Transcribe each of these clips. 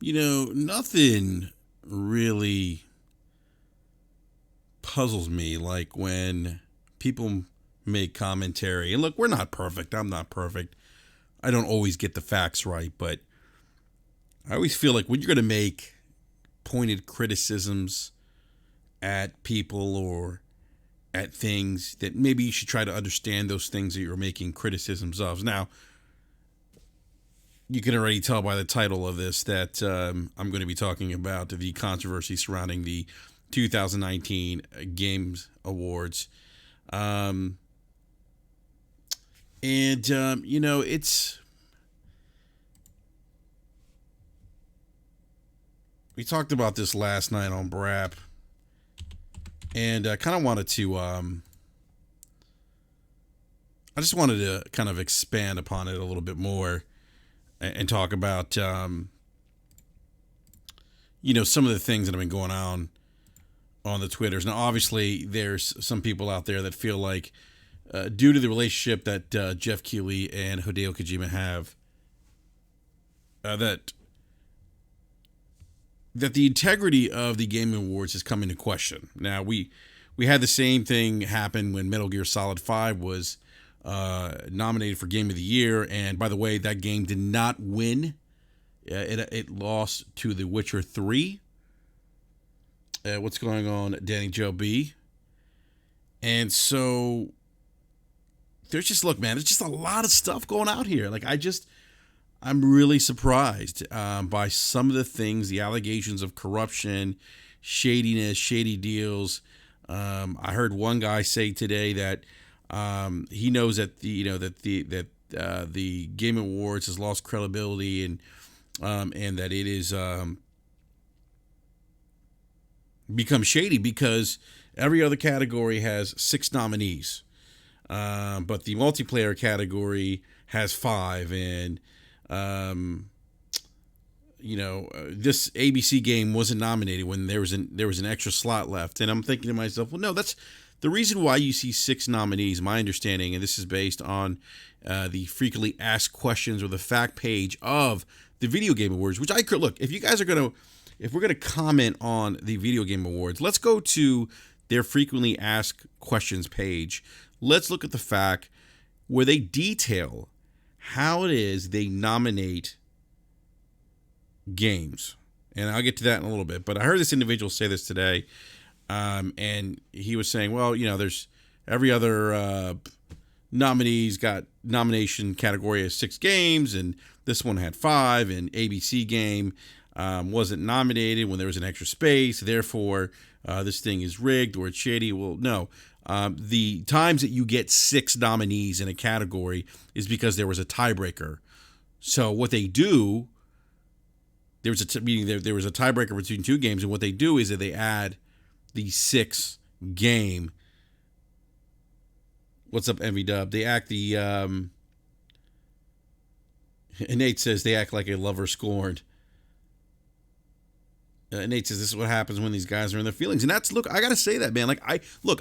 Nothing really puzzles me like when people make commentary. And look, we're not perfect. I'm not perfect. I don't always get the facts right, but I always feel like when you're going to make pointed criticisms at people or at things, that maybe you should try to understand those things that you're making criticisms of. Now, you can already tell by the title of this that I'm going to be talking about the controversy surrounding the 2019 Games Awards. It's. We talked about this last night on Brap, and I kind of wanted to. I just wanted to kind of expand upon it a little bit more and talk about, some of the things that have been going on the Twitters. Now, obviously, there's some people out there that feel like, due to the relationship that Jeff Keighley and Hideo Kojima have, that the integrity of the Game Awards is coming into question. Now, we had the same thing happen when Metal Gear Solid 5 was nominated for Game of the Year, and by the way, that game did not win. It lost to The Witcher 3. What's going on, Danny Joe B? And so there's just, look, man, there's just a lot of stuff going out here. Like, I'm really surprised by some of the things, the allegations of corruption, shadiness, shady deals. I heard one guy say today that he knows that the Game Awards has lost credibility and that it is become shady because every other category has 6 nominees, but the multiplayer category has 5, and this ABC game wasn't nominated when there was an extra slot left. And I'm thinking to myself, well, no, that's the reason why you see 6 nominees. My understanding, and this is based on the frequently asked questions or the fact page of the Video Game Awards, which I could look. If we're gonna comment on the Video Game Awards, let's go to their frequently asked questions page. Let's look at the fact where they detail how it is they nominate games. And I'll get to that in a little bit. But I heard this individual say this today, and he was saying, well, there's every other nominee's got nomination category as 6 games, and this one had 5, and ABC game wasn't nominated when there was an extra space. Therefore, this thing is rigged or it's shady. Well, no. The times that you get 6 nominees in a category is because there was a tiebreaker. So what they do, there was a tiebreaker between 2 games, and what they do is that they add the 6th game. What's up, Envy Dub? They act the Nate says they act like a lover scorned. Nate says this is what happens when these guys are in their feelings. And that's, look, I got to say that, man. Like,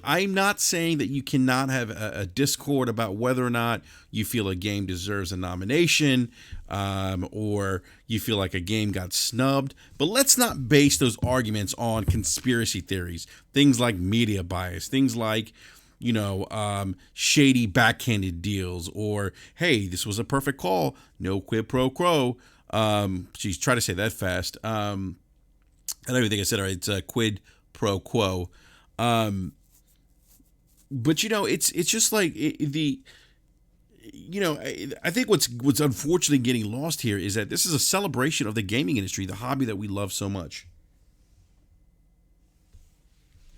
I'm not saying that you cannot have a discord about whether or not you feel a game deserves a nomination, or you feel like a game got snubbed. But let's not base those arguments on conspiracy theories, things like media bias, things like, shady backhanded deals, or, hey, this was a perfect call, no quid pro quo. She's trying to say that fast. I don't even think I said it right. It's a quid pro quo. But it's just like I think what's unfortunately getting lost here is that this is a celebration of the gaming industry, the hobby that we love so much.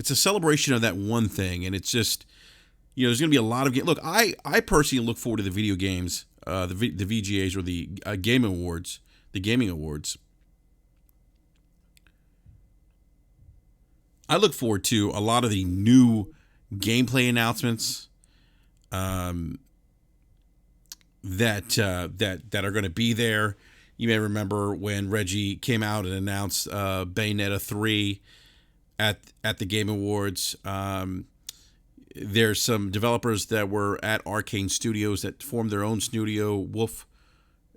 It's a celebration of that one thing, and it's just, there's going to be a lot of games. Look, I personally look forward to the video games, the VGAs, or the Game Awards, the gaming awards. I look forward to a lot of the new gameplay announcements that are going to be there. You may remember when Reggie came out and announced Bayonetta 3 at the Game Awards. There's some developers that were at Arcane Studios that formed their own studio,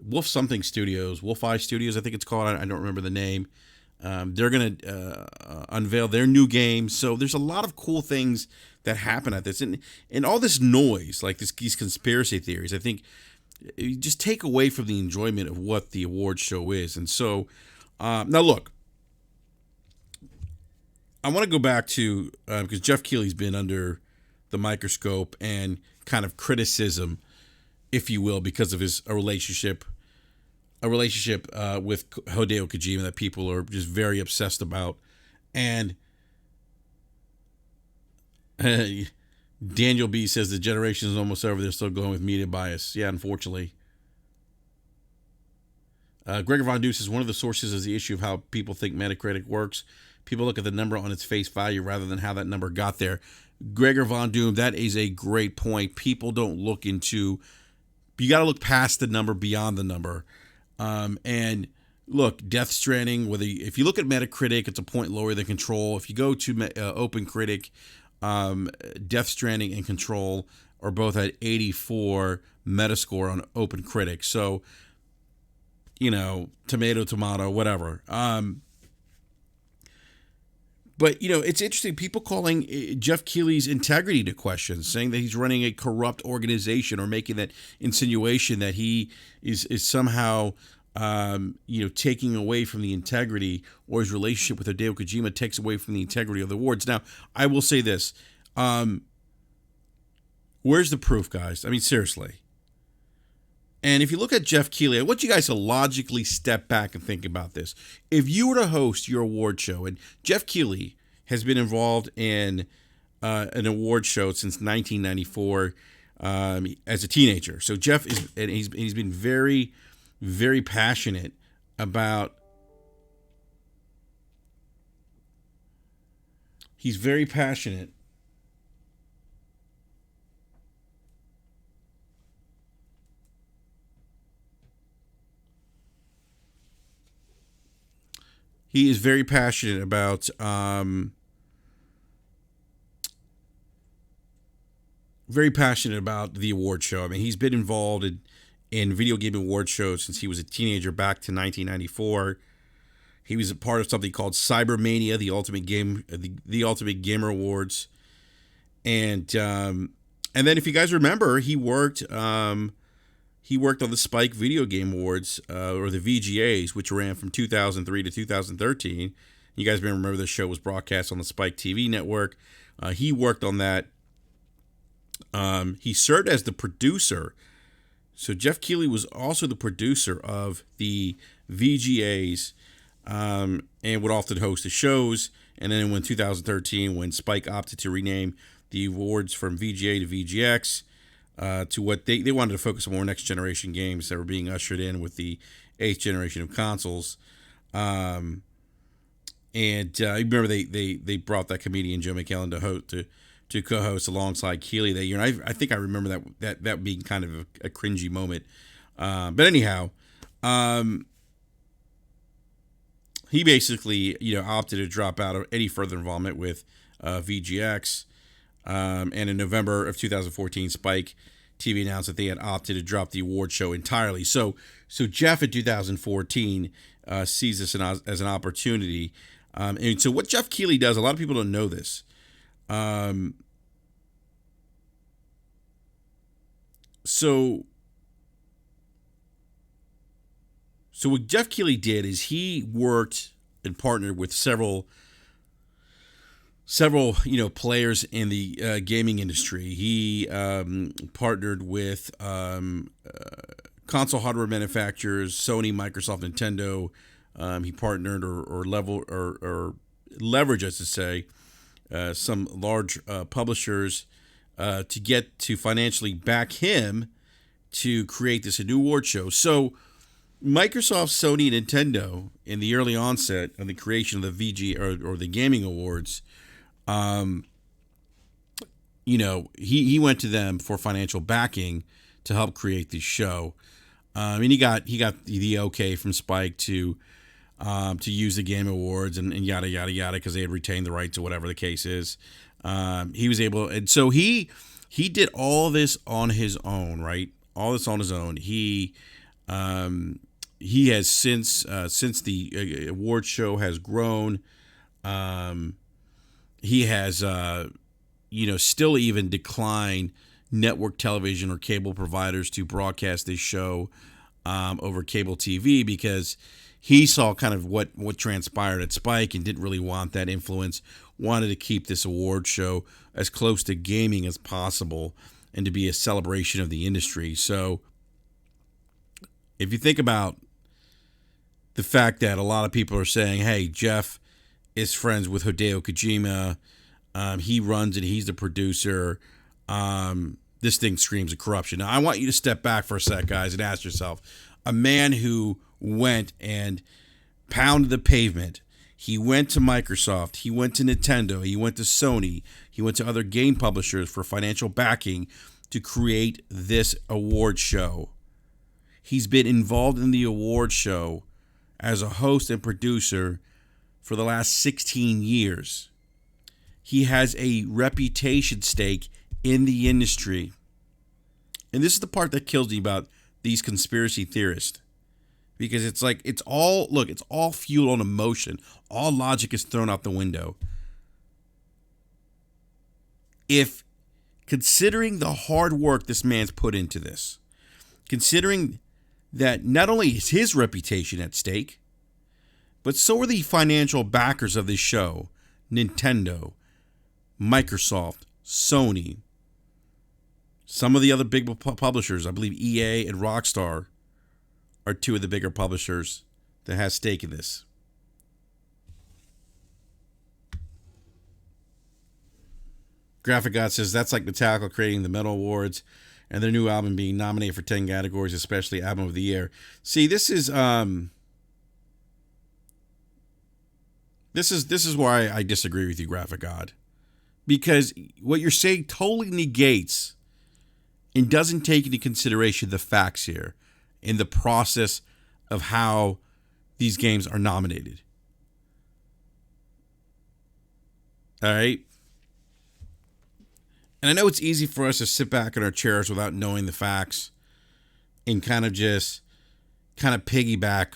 Wolf something Studios, Wolf Eye Studios, I think it's called. I don't remember the name. They're going to unveil their new game. So there's a lot of cool things that happen at this, and all this noise, like these conspiracy theories. I think you just take away from the enjoyment of what the award show is. And so now look, I want to go back to because Jeff Keighley's been under the microscope and kind of criticism, if you will, because of his relationship with Hideo Kojima that people are just very obsessed about. And Daniel B says the generation is almost over. They're still going with media bias. Yeah, unfortunately. Gregor Von Deuce says one of the sources is the issue of how people think Metacritic works. People look at the number on its face value rather than how that number got there. Gregor Von Doom, that is a great point. People don't look into. You got to look past the number, beyond the number. And look, Death Stranding. If you look at Metacritic, it's a point lower than Control. If you go to OpenCritic, Death Stranding and Control are both at 84 Metascore on OpenCritic. So, tomato, whatever. But, it's interesting. People calling Jeff Keighley's integrity into question, saying that he's running a corrupt organization or making that insinuation that he is somehow, taking away from the integrity, or his relationship with Hideo Kojima takes away from the integrity of the awards. Now, I will say this. Where's the proof, guys? I mean, seriously. And if you look at Jeff Keighley, I want you guys to logically step back and think about this. If you were to host your award show, and Jeff Keighley has been involved in an award show since 1994 as a teenager. So Jeff he's been very, very passionate about. He's very passionate. He is very passionate about the award show. I mean, he's been involved in video game award shows since he was a teenager back to 1994. He was a part of something called Cybermania, the Ultimate Gamer Awards, and then if you guys remember, he worked on the Spike Video Game Awards, or the VGAs, which ran from 2003 to 2013. You guys may remember the show was broadcast on the Spike TV network. He worked on that. He served as the producer. So Jeff Keighley was also the producer of the VGAs, and would often host the shows. And then in 2013, when Spike opted to rename the awards from VGA to VGX, to what they wanted to focus on more next generation games that were being ushered in with the 8th generation of consoles. And remember they brought that comedian Joe McKellen to co-host alongside Keighley that year. And I think I remember that being kind of a cringy moment. But anyhow, he basically opted to drop out of any further involvement with VGX. And in November of 2014, Spike TV announced that they had opted to drop the award show entirely. So Jeff in 2014 sees this as an opportunity. And so what Jeff Keighley does, a lot of people don't know this. So what Jeff Keighley did is he worked and partnered with several players in the gaming industry. He partnered with console hardware manufacturers, Sony, Microsoft, Nintendo. He partnered or leveraged, I should say, some large publishers to get to financially back him to create this new award show. So Microsoft, Sony, and Nintendo, in the early onset of the creation of the VG or the gaming awards, he went to them for financial backing to help create this show. And he got the okay from Spike to use the Game Awards and yada yada yada, because they had retained the rights or whatever the case is. He was able, and so he did all this on his own, right? All this on his own. He He has since the award show has grown. He has still even declined network television or cable providers to broadcast this show over cable TV because he saw kind of what transpired at Spike and didn't really want that influence. Wanted to keep this award show as close to gaming as possible and to be a celebration of the industry. So if you think about the fact that a lot of people are saying, hey, Jeff is friends with Hideo Kojima, he runs it, he's the producer, this thing screams of corruption. Now, I want you to step back for a sec, guys, and ask yourself, a man who went and pounded the pavement, he went to Microsoft, he went to Nintendo, he went to Sony, he went to other game publishers for financial backing to create this award show. He's been involved in the award show as a host and producer for the last 16 years. He has a reputation stake in the industry. And this is the part that kills me about these conspiracy theorists. Because it's like, it's all fueled on emotion. All logic is thrown out the window. If, considering the hard work this man's put into this, considering that not only is his reputation at stake, but so are the financial backers of this show, Nintendo, Microsoft, Sony, some of the other big publishers, I believe EA and Rockstar are two of the bigger publishers that has stake in this. Graphic God says that's like Metallica creating the Metal Awards and their new album being nominated for 10 categories, especially Album of the Year. See, this is why I disagree with you, Graphic God. Because what you're saying totally negates and doesn't take into consideration the facts here in the process of how these games are nominated. All right? And I know it's easy for us to sit back in our chairs without knowing the facts and kind of piggyback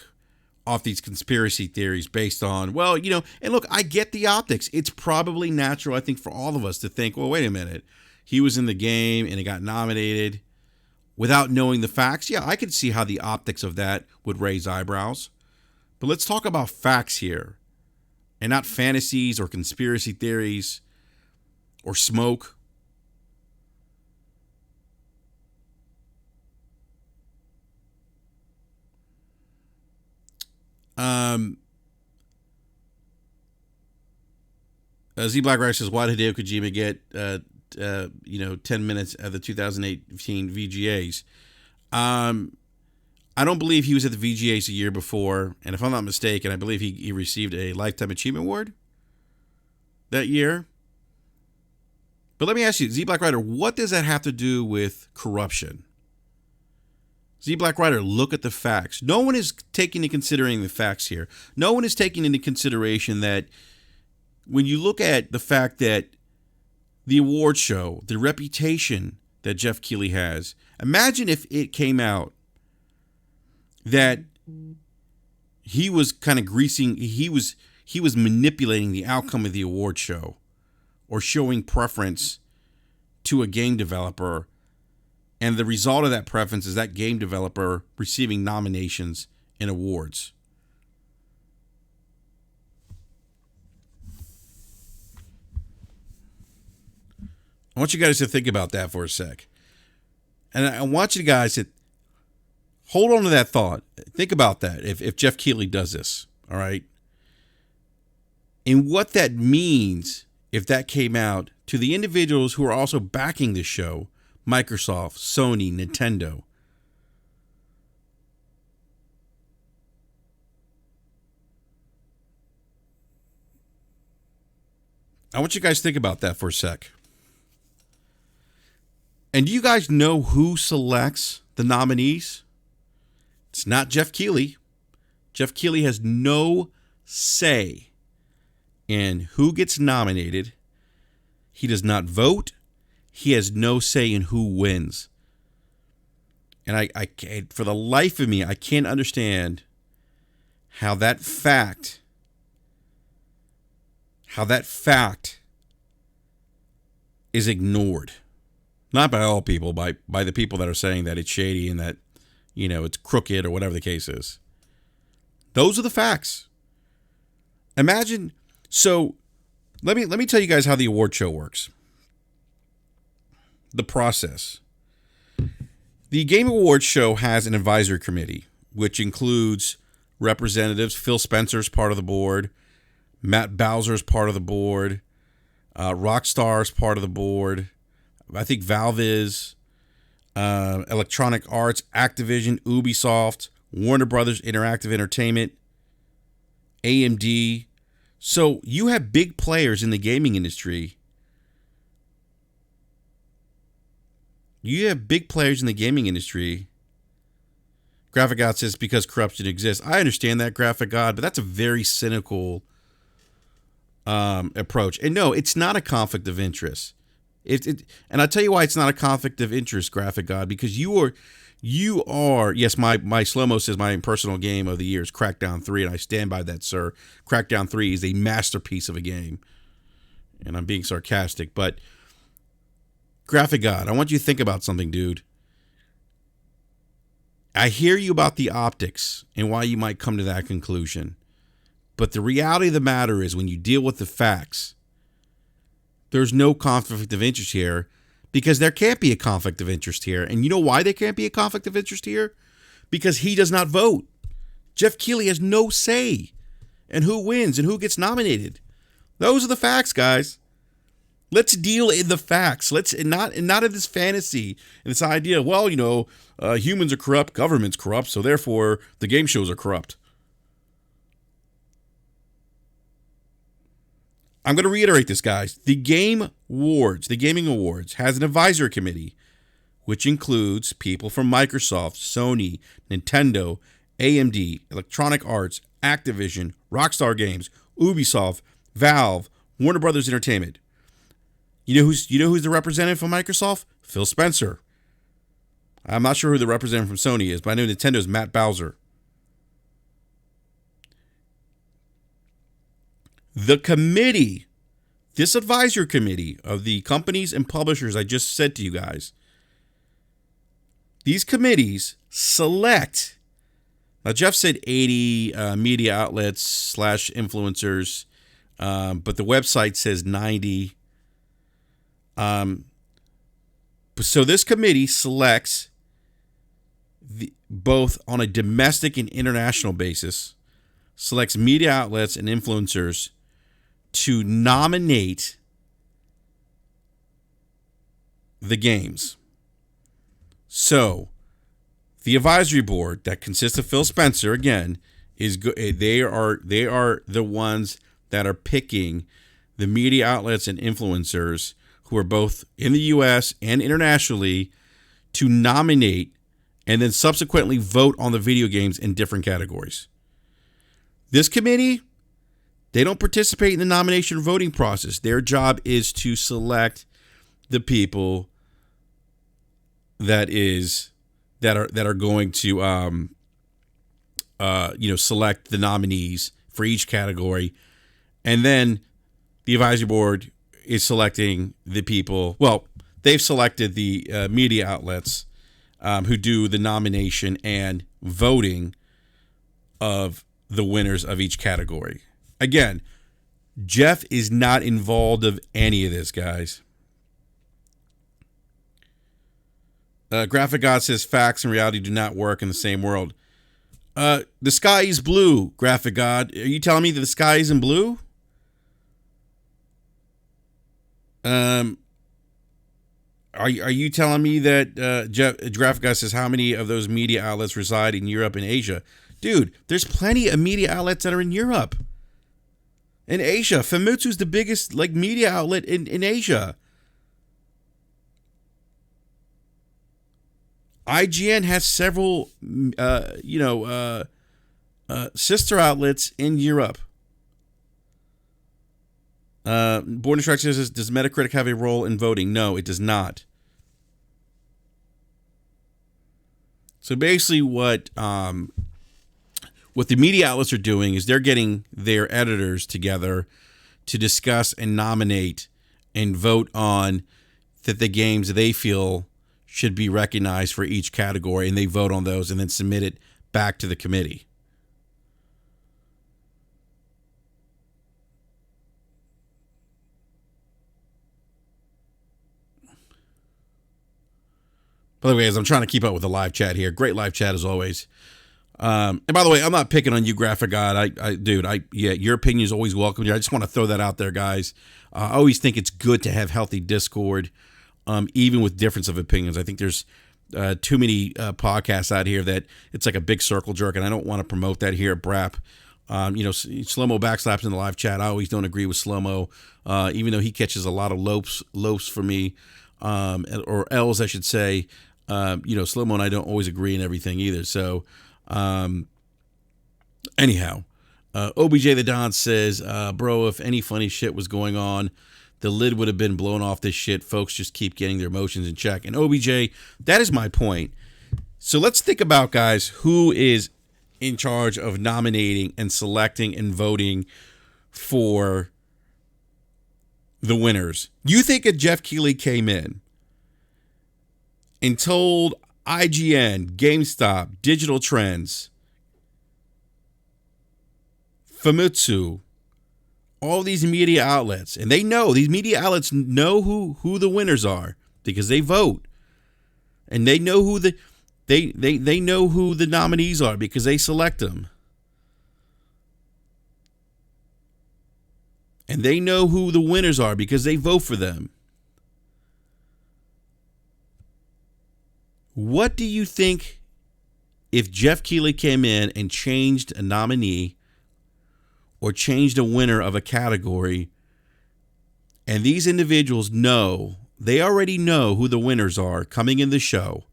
off these conspiracy theories based on, and look, I get the optics. It's probably natural, I think, for all of us to think, well, wait a minute. He was in the game and he got nominated without knowing the facts. Yeah, I could see how the optics of that would raise eyebrows. But let's talk about facts here and not fantasies or conspiracy theories or smoke. Z Black Rice says, why did Hideo Kojima get 10 minutes at the 2018 VGAs? I don't believe he was at the VGAs a year before, and if I'm not mistaken, I believe he received a Lifetime Achievement Award that year. But let me ask you, Z Black Rider, what does that have to do with corruption? Z Black Rider, look at the facts. No one is taking into considering the facts here. No one is taking into consideration that when you look at the fact that the award show, the reputation that Jeff Keighley has, imagine if it came out that he was kind of he was manipulating the outcome of the award show or showing preference to a game developer. And the result of that preference is that game developer receiving nominations and awards. I want you guys to think about that for a sec. And I want you guys to hold on to that thought. Think about that if Jeff Keighley does this, all right? And what that means if that came out to the individuals who are also backing the show, Microsoft, Sony, Nintendo. I want you guys to think about that for a sec. And do you guys know who selects the nominees? It's not Jeff Keighley. Jeff Keighley has no say in who gets nominated. He does not vote. He has no say in who wins. And I can't, for the life of me, I can't understand how that fact is ignored. Not by all people, by the people that are saying that it's shady and that, it's crooked or whatever the case is. Those are the facts. Imagine, so let me tell you guys how the award show works. The process. The Game Awards show has an advisory committee, which includes representatives. Phil Spencer's part of the board. Matt Bowser's part of the board. Rockstar's part of the board. I think Valve is. Electronic Arts, Activision, Ubisoft, Warner Brothers Interactive Entertainment, AMD. So you have big players in the gaming industry. Graphic God says because corruption exists. I understand that, Graphic God, but that's a very cynical approach. And no, it's not a conflict of interest. And I'll tell you why it's not a conflict of interest, Graphic God, because you are, yes, my slow-mo says my personal game of the year is Crackdown 3, and I stand by that, sir. Crackdown 3 is a masterpiece of a game. And I'm being sarcastic, but Graphic God, I want you to think about something, dude. I hear you about the optics and why you might come to that conclusion. But the reality of the matter is when you deal with the facts, there's no conflict of interest here because there can't be a conflict of interest here. And you know why there can't be a conflict of interest here? Because he does not vote. Jeff Keighley has no say in who wins and who gets nominated. Those are the facts, guys. Let's deal in the facts. Let's not in this fantasy and this idea. Well, humans are corrupt, government's corrupt, so therefore the game shows are corrupt. I'm going to reiterate this, guys. The Gaming Awards, has an advisory committee, which includes people from Microsoft, Sony, Nintendo, AMD, Electronic Arts, Activision, Rockstar Games, Ubisoft, Valve, Warner Brothers Entertainment. You know who's the representative from Microsoft? Phil Spencer. I'm not sure who the representative from Sony is, but I know Nintendo's Matt Bowser. The committee, this advisory committee of the companies and publishers I just said to you guys, these committees select, now Jeff said 80 media outlets / influencers, but the website says 90. So this committee selects both on a domestic and international basis, selects media outlets and influencers to nominate the games. So the advisory board that consists of Phil Spencer, again, they are the ones that are picking the media outlets and influencers who are both in the U.S. and internationally to nominate and then subsequently vote on the video games in different categories. This committee, they don't participate in the nomination voting process. Their job is to select the people that are going to select the nominees for each category, and then the advisory board is selecting the people. Well, they've selected the media outlets who do the nomination and voting of the winners of each category. Again, Jeff is not involved of any of this, guys. Graphic God says facts and reality do not work in the same world. The sky is blue, Graphic God. Are you telling me that the sky isn't blue? Are you telling me that Graphic God says how many of those media outlets reside in Europe and Asia? Dude, there's plenty of media outlets that are in Europe. In Asia, Famitsu's the biggest media outlet in Asia. IGN has several, sister outlets in Europe. Born Instruction says, does Metacritic have a role in voting? No, it does not. So basically, what the media outlets are doing is they're getting their editors together to discuss and nominate and vote on the games they feel should be recognized for each category, and they vote on those and then submit it back to the committee. By the way, as I'm trying to keep up with the live chat here, great live chat as always. And by the way, I'm not picking on you, Graphic God. Yeah, your opinion is always welcome here. I just want to throw that out there, guys. I always think it's good to have healthy discord, even with difference of opinions. I think there's too many podcasts out here that it's like a big circle jerk, and I don't want to promote that here at BRAP. Slow-mo backslaps in the live chat. I always don't agree with Slow-mo, even though he catches a lot of lopes for me, or L's, I should say. Slow-mo and I don't always agree in everything either. So, anyhow, OBJ the Don says, bro, if any funny shit was going on, the lid would have been blown off this shit. Folks just keep getting their emotions in check. And OBJ, that is my point. So let's think about, guys, who is in charge of nominating and selecting and voting for the winners. You think if Jeff Keighley came in and told IGN, GameStop, Digital Trends, Famitsu, all these media outlets, and these media outlets know who the winners are because they vote, and they know who they know who the nominees are because they select them, and they know who the winners are because they vote for them. What do you think if Jeff Keighley came in and changed a nominee or changed a winner of a category, and these individuals they already know who the winners are coming in the show,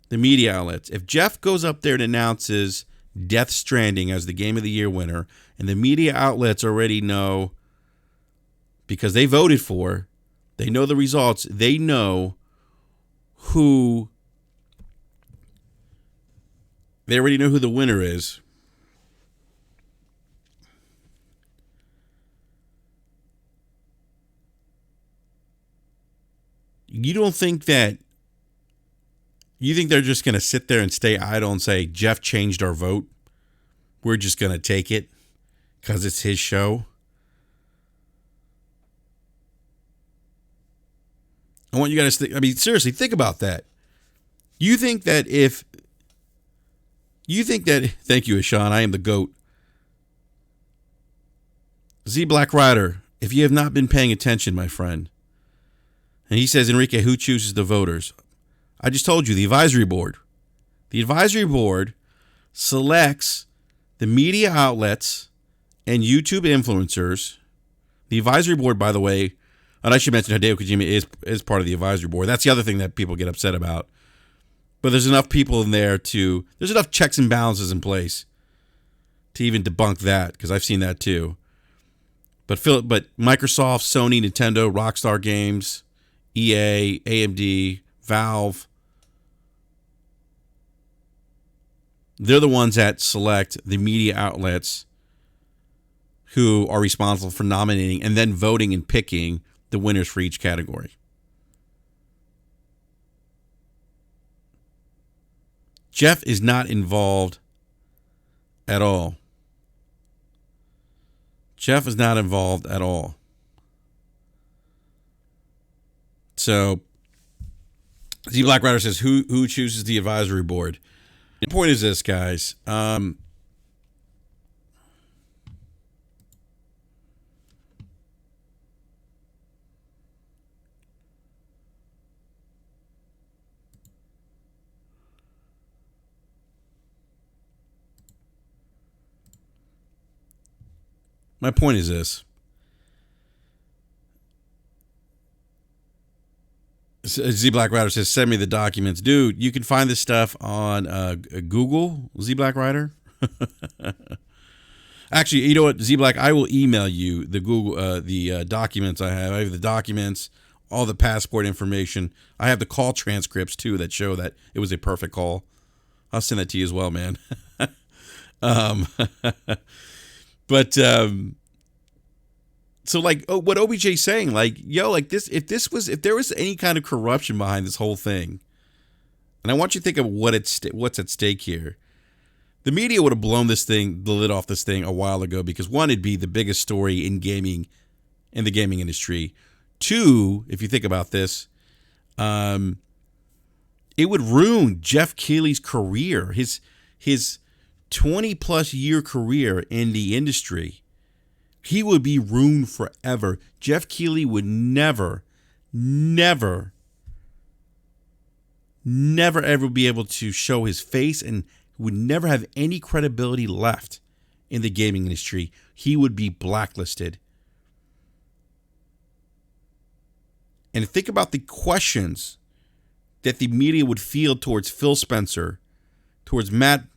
the media outlets? If Jeff goes up there and announces Death Stranding as the Game of the Year winner, and the media outlets already know because they voted for, they know the results, they know who, they already know who the winner is. You think they're just going to sit there and stay idle and say, Jeff changed our vote, we're just going to take it because it's his show? I want you guys to seriously, think about that. Thank you, Ashan, I am the GOAT. Z Black Rider, if you have not been paying attention, my friend. And he says, Enrique, who chooses the voters? I just told you, the advisory board. The advisory board selects the media outlets and YouTube influencers. The advisory board, by the way, and I should mention Hideo Kojima is part of the advisory board. That's the other thing that people get upset about. But there's enough people in there there's enough checks and balances in place to even debunk that, because I've seen that too. But Microsoft, Sony, Nintendo, Rockstar Games, EA, AMD, Valve, they're the ones that select the media outlets who are responsible for nominating and then voting and picking the winners for each category. Jeff is not involved at all. Jeff is not involved at all. So, Z Black Rider says, who chooses the advisory board? The point is this, guys. My point is this. Z Black Rider says, send me the documents. Dude, you can find this stuff on Google, Z Black Rider. Actually, you know what, Z Black, I will email you the Google the documents I have. I have the documents, all the passport information. I have the call transcripts, too, that show that it was a perfect call. I'll send that to you as well, man. um, but so like what OBJ's saying, like, yo, like this, if there was any kind of corruption behind this whole thing, and I want you to think of what's at stake here. The media would have blown the lid off this thing a while ago because one, it'd be the biggest story in the gaming industry. Two, if you think about this, it would ruin Jeff Keighley's career, his 20 plus year career in the industry. He would be ruined forever. Jeff Keighley would never ever be able to show his face and would never have any credibility left in the gaming industry. He would be blacklisted. And think about the questions that the media would field towards Phil Spencer, towards Matt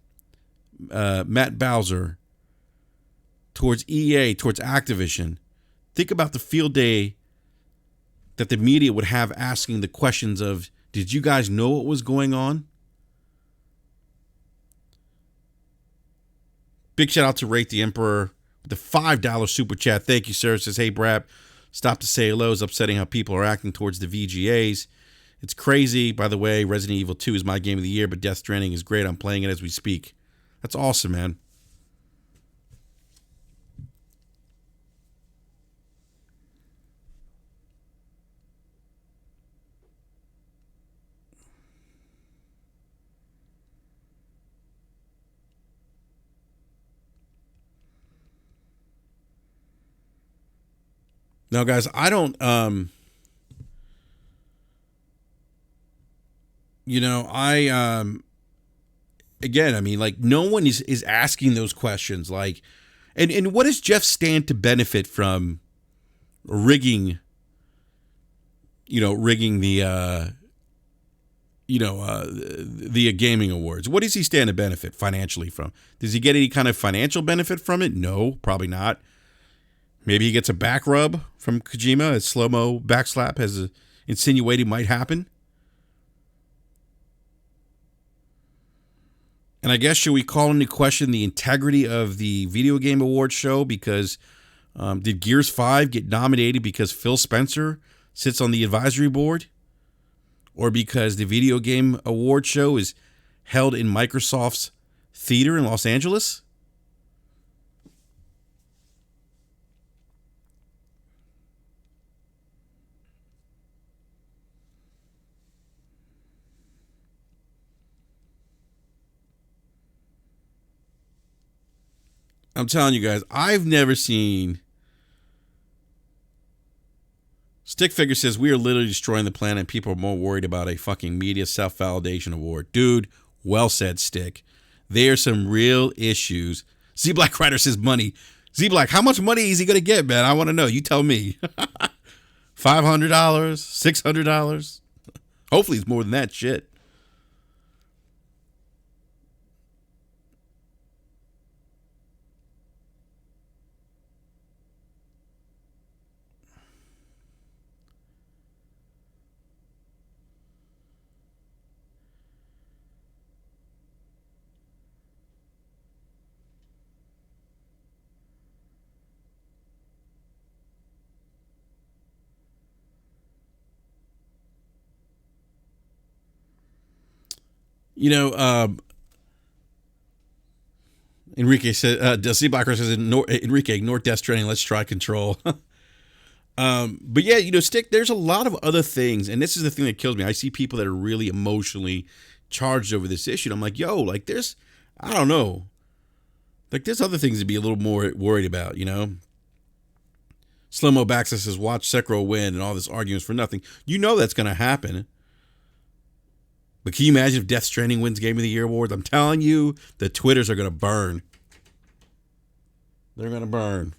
Bowser, towards EA, towards Activision. Think about the field day that the media would have asking the questions of, did you guys know what was going on? Big shout out to Rate the Emperor with the $5 super chat. Thank you, sir. It says, hey, Brap, stop to say hello. It's upsetting how people are acting towards the VGAs. It's crazy. By the way, Resident Evil 2 is my game of the year, but Death Stranding is great. I'm playing it as we speak. That's awesome, man. Now, guys, I don't, again, I mean, like, no one is asking those questions. Like, and what does Jeff stand to benefit from rigging the gaming awards? What does he stand to benefit financially from? Does he get any kind of financial benefit from it? No, probably not. Maybe he gets a back rub from Kojima, a slow-mo backslap has insinuated might happen. And I guess, should we call into question the integrity of the Video Game Awards show? Because did Gears 5 get nominated because Phil Spencer sits on the advisory board? Or because the Video Game Awards show is held in Microsoft's theater in Los Angeles? I'm telling you guys, I've never seen... Stick Figure says, we are literally destroying the planet and people are more worried about a fucking media self-validation award. Dude, well said, Stick. There are some real issues. Z Black Rider says money. Z Black, how much money is he going to get, man? I want to know. You tell me. $500? $600? Hopefully it's more than that shit. Enrique said, C Blacker says, Enrique, ignore Death Stranding. Let's try Control. But yeah, Stick, there's a lot of other things. And this is the thing that kills me. I see people that are really emotionally charged over this issue. And I'm like, yo, like I don't know. Like there's other things to be a little more worried about, Slow-mo Baxa says, watch Sekiro win and all this arguments for nothing. You know that's going to happen. But can you imagine if Death Stranding wins Game of the Year awards? I'm telling you, the Twitters are going to burn. They're going to burn.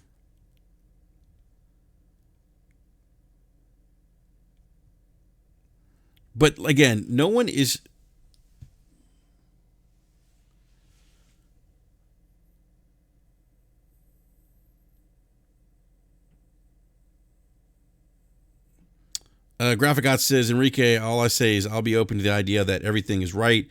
But again, no one is... Graphic God says, Enrique, all I say is I'll be open to the idea that everything is right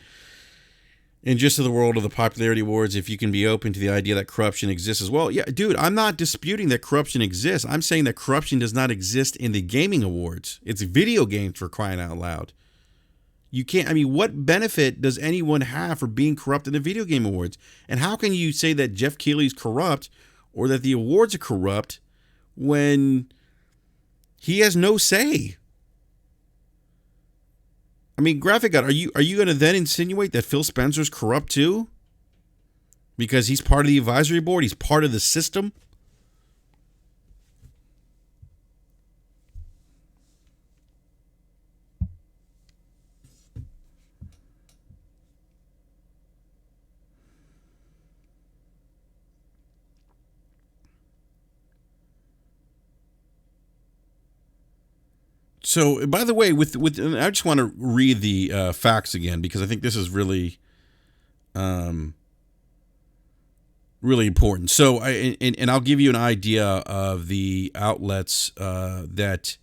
in just to the world of the popularity awards, if you can be open to the idea that corruption exists as well. Yeah, dude, I'm not disputing that corruption exists. I'm saying that corruption does not exist in the gaming awards. It's video games, for crying out loud. You can't, I mean, what benefit does anyone have for being corrupt in the video game awards? And how can you say that Jeff Keighley's corrupt or that the awards are corrupt when he has no say? I mean, Graphic God, are you going to then insinuate that Phil Spencer's corrupt too? Because he's part of the advisory board, he's part of the system? So, by the way, I just want to read the facts again because I think this is really, really important. So, I'll give you an idea of the outlets that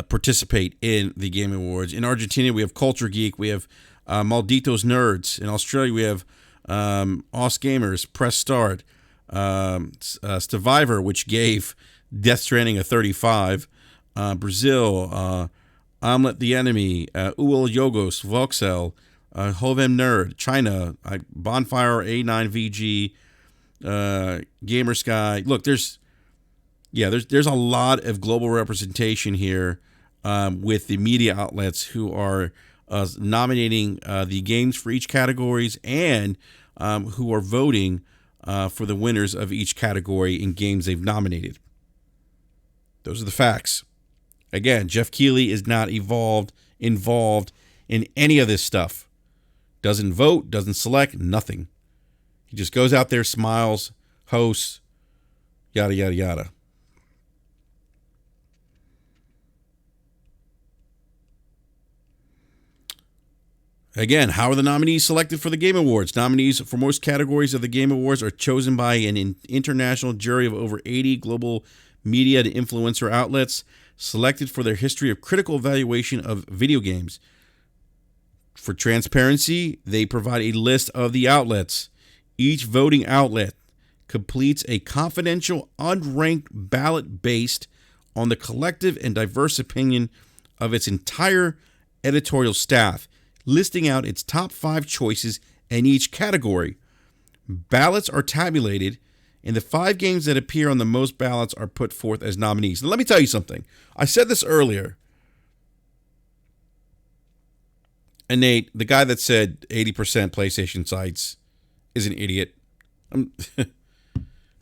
participate in the Game Awards. In Argentina, we have Culture Geek, we have Malditos Nerds. In Australia, we have Os Gamers, Press Start, Stevivor, which gave Death Stranding a 35. Brazil, Omelette the Enemy, Uol Yogos, Voxel, Hovem Nerd, China, Bonfire A9VG, Gamer Sky. Look, there's a lot of global representation here with the media outlets who are nominating the games for each categories and who are voting for the winners of each category in games they've nominated. Those are the facts. Again, Jeff Keighley is not involved in any of this stuff. Doesn't vote, doesn't select, nothing. He just goes out there, smiles, hosts, yada, yada, yada. Again, how are the nominees selected for the Game Awards? Nominees for most categories of the Game Awards are chosen by an international jury of over 80 global media and influencer outlets selected for their history of critical evaluation of video games. For transparency, they provide a list of the outlets. Each voting outlet completes a confidential, unranked ballot based on the collective and diverse opinion of its entire editorial staff, listing out its top 5 choices in each category. Ballots are tabulated, and the 5 games that appear on the most ballots are put forth as nominees. Now, let me tell you something. I said this earlier. And Nate, the guy that said 80% PlayStation sites is an idiot.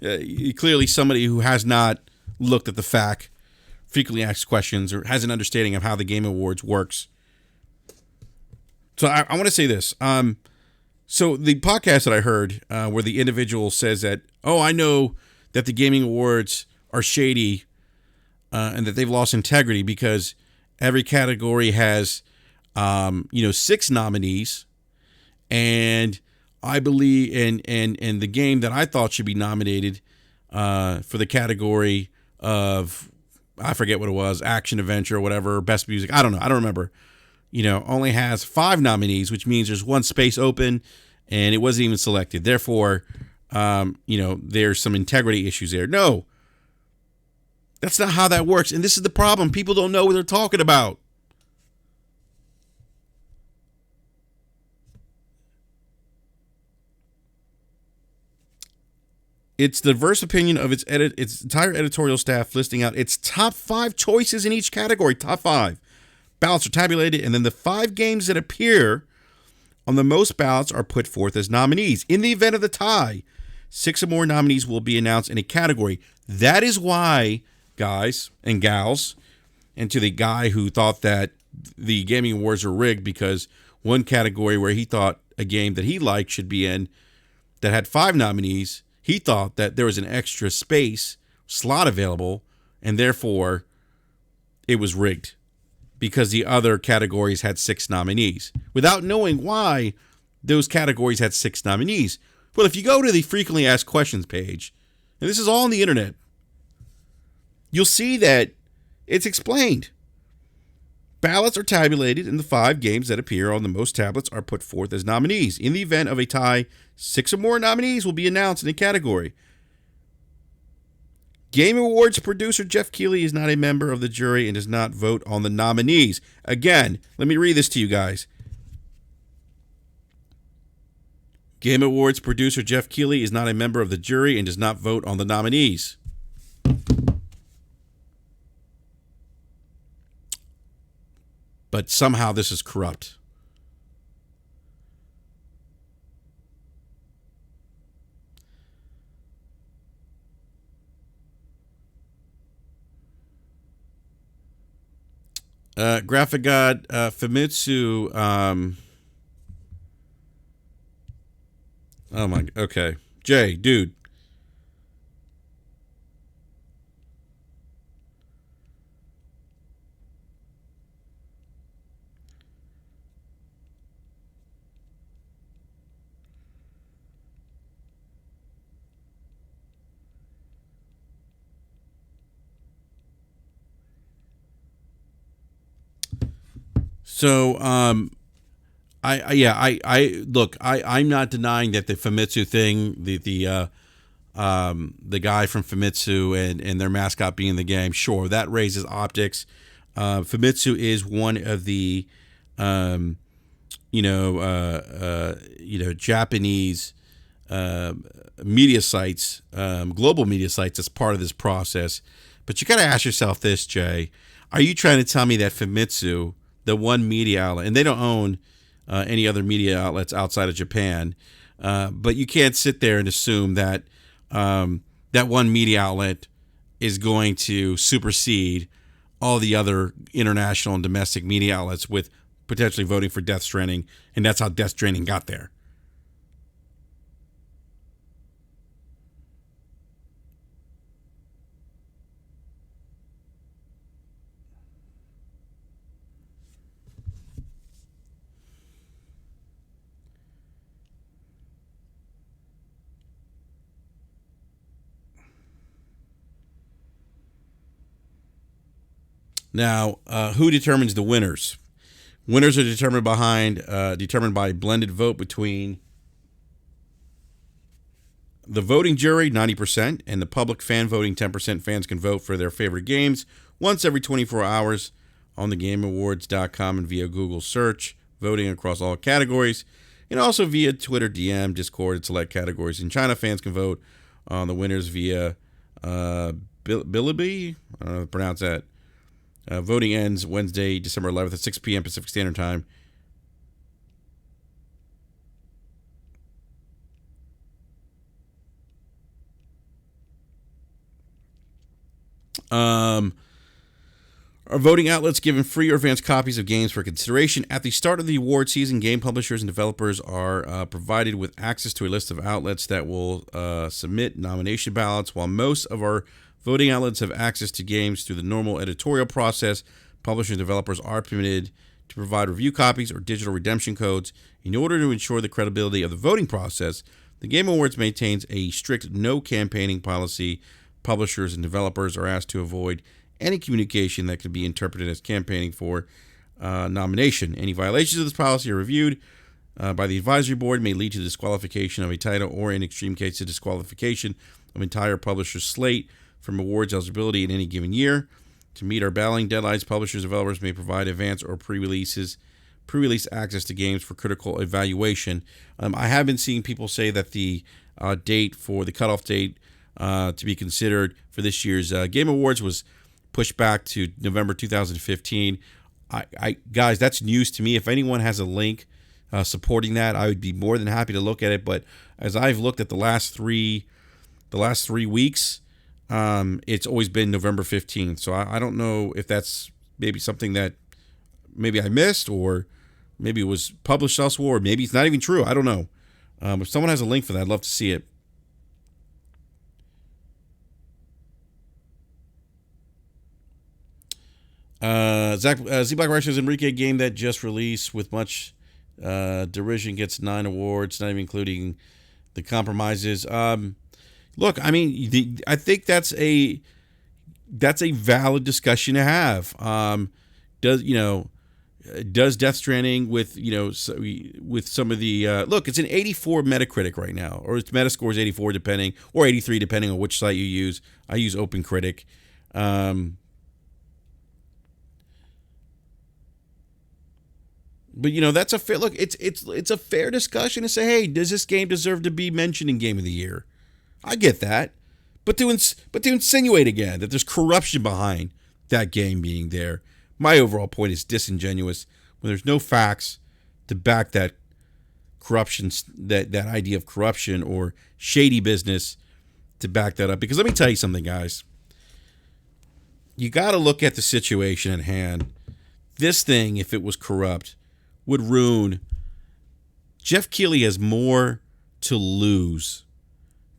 Clearly somebody who has not looked at the FAQ, frequently asked questions, or has an understanding of how the Game Awards works. So I want to say this. So the podcast that I heard where the individual says that, I know that the Gaming Awards are shady and that they've lost integrity because every category has, 6 nominees. And I believe in the game that I thought should be nominated for the category of, I forget what it was, action, adventure, or whatever, best music. I don't know. I don't remember. Only has 5 nominees, which means there's one space open and it wasn't even selected. Therefore, there's some integrity issues there. No, that's not how that works. And this is the problem. People don't know what they're talking about. It's the diverse opinion of its entire editorial staff listing out its top 5 choices in each category. Top 5. Ballots are tabulated, and then the 5 games that appear on the most ballots are put forth as nominees. In the event of the tie, 6 or more nominees will be announced in a category. That is why, guys and gals, and to the guy who thought that the Gaming Awards are rigged because one category where he thought a game that he liked should be in that had 5 nominees, he thought that there was an extra space slot available, and therefore it was rigged because the other categories had 6 nominees, without knowing why those categories had 6 nominees. Well, if you go to the frequently asked questions page, and this is all on the internet, you'll see that it's explained. Ballots are tabulated, and the 5 games that appear on the most tablets are put forth as nominees. In the event of a tie, 6 or more nominees will be announced in a category. Game Awards producer Jeff Keighley is not a member of the jury and does not vote on the nominees. Again, let me read this to you guys. Game Awards producer Jeff Keighley is not a member of the jury and does not vote on the nominees. But somehow this is corrupt. Graphic God, Famitsu. Oh my. Okay, Jay, dude. So, I'm not denying that the Famitsu thing, the guy from Famitsu and their mascot being in the game, sure, that raises optics. Famitsu is one of the, Japanese media sites, global media sites as part of this process. But you got to ask yourself this, Jay. Are you trying to tell me that Famitsu, the one media outlet, and they don't own any other media outlets outside of Japan, but you can't sit there and assume that that one media outlet is going to supersede all the other international and domestic media outlets with potentially voting for Death Stranding, and that's how Death Stranding got there. Now, who determines the winners? Winners are determined by blended vote between the voting jury, 90%, and the public fan voting, 10%. Fans can vote for their favorite games once every 24 hours on the GameAwards.com and via Google search, voting across all categories, and also via Twitter, DM, Discord, and select categories. In China, fans can vote on the winners via Bilibili. I don't know how to pronounce that. Voting ends Wednesday, December 11th at 6 p.m. Pacific Standard Time. Are voting outlets given free or advanced copies of games for consideration? At the start of the award season, game publishers and developers are provided with access to a list of outlets that will submit nomination ballots. While most of our voting outlets have access to games through the normal editorial process, publishers and developers are permitted to provide review copies or digital redemption codes. In order to ensure the credibility of the voting process, the Game Awards maintains a strict no campaigning policy. Publishers and developers are asked to avoid any communication that could be interpreted as campaigning for nomination. Any violations of this policy are reviewed by the advisory board, may lead to disqualification of a title or, in extreme cases, disqualification of entire publisher's slate from awards eligibility in any given year. To meet our balloting deadlines, publishers and developers may provide advance or pre-release access to games for critical evaluation. I have been seeing people say that the cutoff date to be considered for this year's Game Awards was pushed back to November 2015. Guys, that's news to me. If anyone has a link supporting that, I would be more than happy to look at it. But as I've looked at the last three weeks, it's always been November 15th. So I don't know if that's maybe something that maybe I missed, or maybe it was published elsewhere, or maybe it's not even true. I don't know. If someone has a link for that, I'd love to see it. Z Black Russia's Enrique game that just released with much derision gets 9 awards, not even including the compromises. Look, I mean, I think that's a valid discussion to have. Does Death Stranding with with some of the look? It's an 84 Metacritic right now, or its Metascore is 84 depending, or 83 depending on which site you use. I use OpenCritic. But that's a fair look. It's a fair discussion to say, hey, does this game deserve to be mentioned in Game of the Year? I get that, but to insinuate again that there's corruption behind that game being there, my overall point is disingenuous when there's no facts to back that corruption, that idea of corruption or shady business to back that up. Because let me tell you something, guys. You got to look at the situation at hand. This thing, if it was corrupt, would ruin. Jeff Keighley has more to lose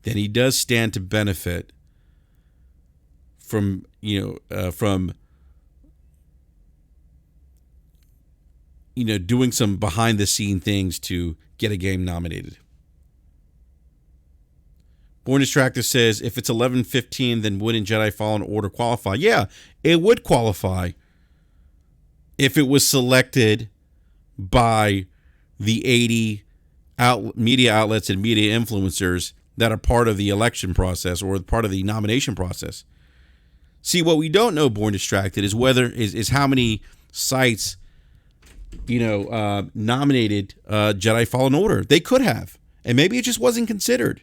than he does stand to benefit from doing some behind the scene things to get a game nominated. Born Distractor says, if it's 11-15, then wouldn't Jedi Fallen Order qualify? Yeah, it would qualify if it was selected by the 80 media outlets and media influencers that are part of the election process or part of the nomination process. See, what we don't know, Born Distracted, is how many sites nominated Jedi Fallen Order. They could have, and maybe it just wasn't considered.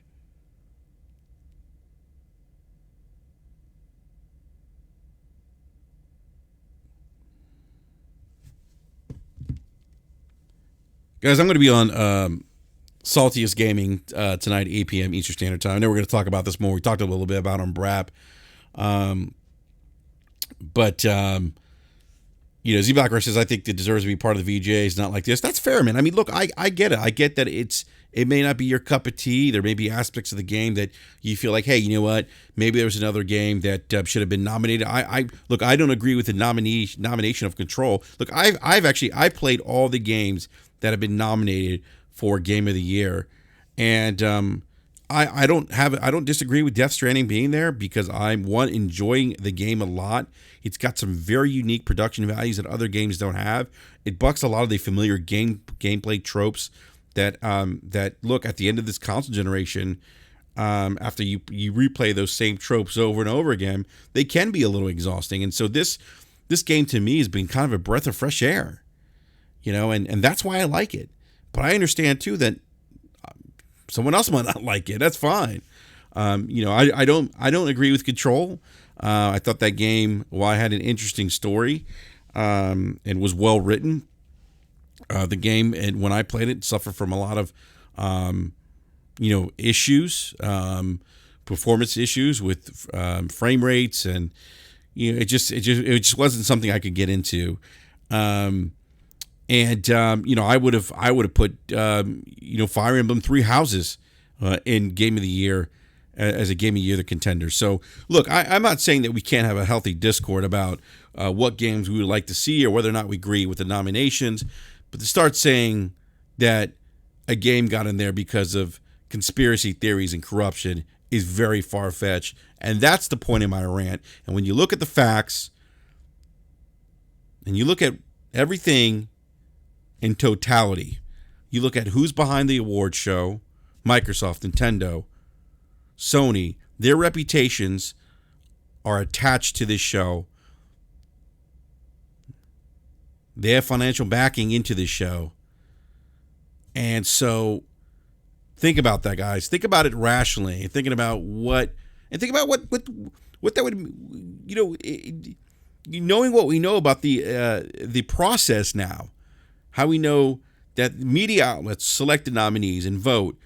Guys, I'm going to be on Saltiest Gaming tonight, 8 p.m. Eastern Standard Time. I know we're going to talk about this more. We talked a little bit about it on Brap. Z Blacker says, I think it deserves to be part of the VJs, not like this. That's fair, man. I mean, look, I get it. I get that it may not be your cup of tea. There may be aspects of the game that you feel like, hey, you know what? Maybe there was another game that should have been nominated. I don't agree with the nomination of Control. Look, I played all the games that have been nominated for Game of the Year, and I don't disagree with Death Stranding being there because I'm enjoying the game a lot. It's got some very unique production values that other games don't have. It bucks a lot of the familiar gameplay tropes that look at the end of this console generation. After you replay those same tropes over and over again, they can be a little exhausting. And so this game to me has been kind of a breath of fresh air. And that's why I like it. But I understand too that someone else might not like it. That's fine. I don't agree with Control. I thought that game, while I had an interesting story, and was well written, the game, and when I played it, suffered from a lot of issues, performance issues with frame rates, and it just wasn't something I could get into. I would have put Fire Emblem Three Houses in Game of the Year as a Game of the Year contender. So look, I'm not saying that we can't have a healthy discord about what games we would like to see or whether or not we agree with the nominations, but to start saying that a game got in there because of conspiracy theories and corruption is very far-fetched, and that's the point of my rant. And when you look at the facts and you look at everything in totality, you look at who's behind the award show, Microsoft, Nintendo, Sony, their reputations are attached to this show. They have financial backing into this show. And so think about that, guys. Think about it rationally. Think about what that would, knowing what we know about the process now, how we know that media outlets select the nominees and vote,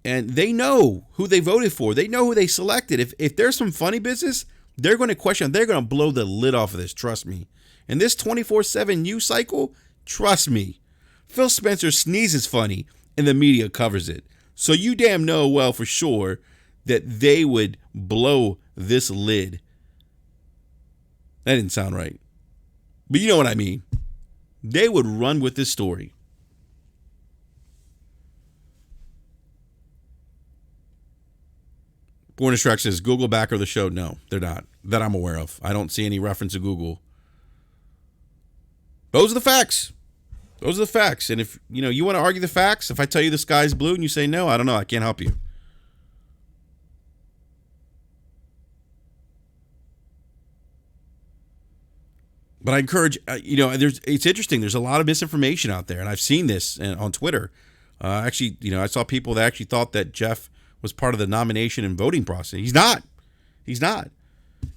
and they know who they voted for. They know who they selected. If there's some funny business, they're going to question. They're going to blow the lid off of this. Trust me. And this 24/7 news cycle, trust me, Phil Spencer sneezes funny, and the media covers it. So you damn know well for sure that they would blow this lid. That didn't sound right, but you know what I mean. They would run with this story. Born Distract says, Google backer the show. No, they're not. That I'm aware of. I don't see any reference to Google Those are the facts. Those are the facts. And if you want to argue the facts, if I tell you the sky's blue and you say no, I don't know, I can't help you. But I encourage, it's interesting. There's a lot of misinformation out there, and I've seen this on Twitter. Actually, I saw people that actually thought that Jeff was part of the nomination and voting process. He's not. He's not.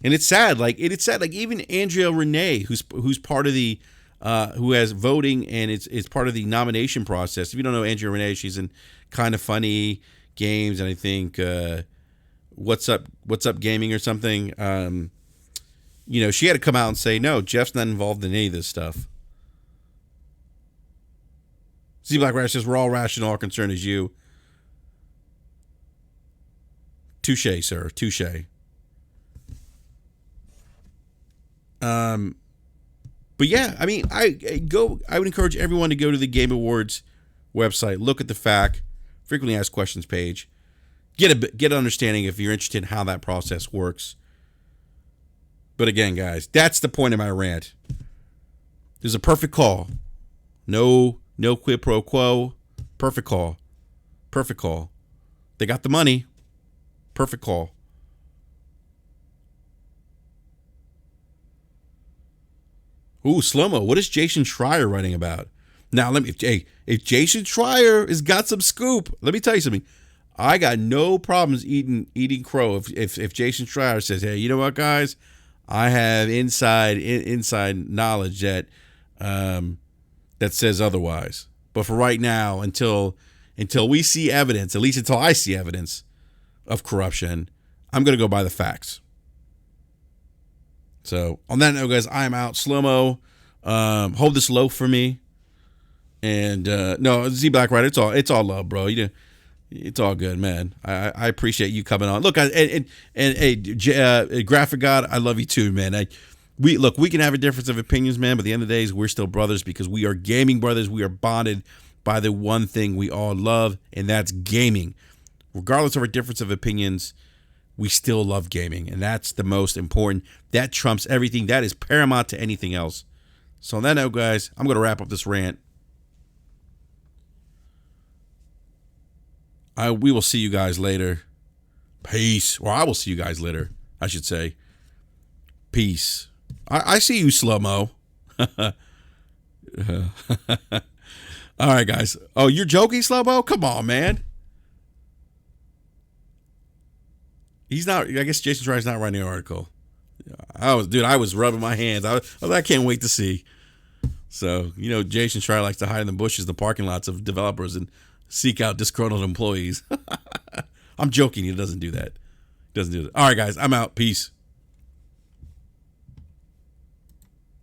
And it's sad. Like even Andrea Renee, who's part of the, who has voting and it's part of the nomination process. If you don't know Andrea Renee, she's in Kind of Funny Games, and I think What's Up Gaming or something. She had to come out and say, no, Jeff's not involved in any of this stuff. Z Black Rash says, we're all rational, all concerned as you. Touche, sir. Touche. But yeah, I mean, I would encourage everyone to go to the Game Awards website, look at the FAQ, frequently asked questions page, get an understanding if you're interested in how that process works. But again, guys, that's the point of my rant. There's a perfect call. No quid pro quo. Perfect call. Perfect call. They got the money. Perfect call. Ooh, slow-mo. What is Jason Schreier writing about? Now, if Jason Schreier has got some scoop, let me tell you something. I got no problems eating crow if Jason Schreier says, hey, you know what, guys? I have inside knowledge that that says otherwise. But for right now, until we see evidence, at least until I see evidence of corruption, I'm going to go by the facts. So on that note, guys, I'm out. Slow-mo. Hold this low for me. And no, Z Black Rider, it's all love, bro. It's all good, man. I appreciate you coming on. Look, and Graphic God, I love you too, man. We can have a difference of opinions, man, but at the end of the day, we're still brothers because we are gaming brothers. We are bonded by the one thing we all love, and that's gaming. Regardless of our difference of opinions, we still love gaming, and that's the most important. That trumps everything. That is paramount to anything else. So on that note, guys, I'm going to wrap up this rant. We will see you guys later. Peace. Or I will see you guys later, I should say. Peace. I see you, slow-mo. All right, guys. Oh, you're joking, slow-mo? Come on, man. He's not. I guess Jason Schreier's not writing an article. I was rubbing my hands. I can't wait to see. So, Jason Schreier likes to hide in the bushes, the parking lots of developers, and seek out disgruntled employees. I'm joking. He doesn't do that. All right, guys. I'm out. Peace.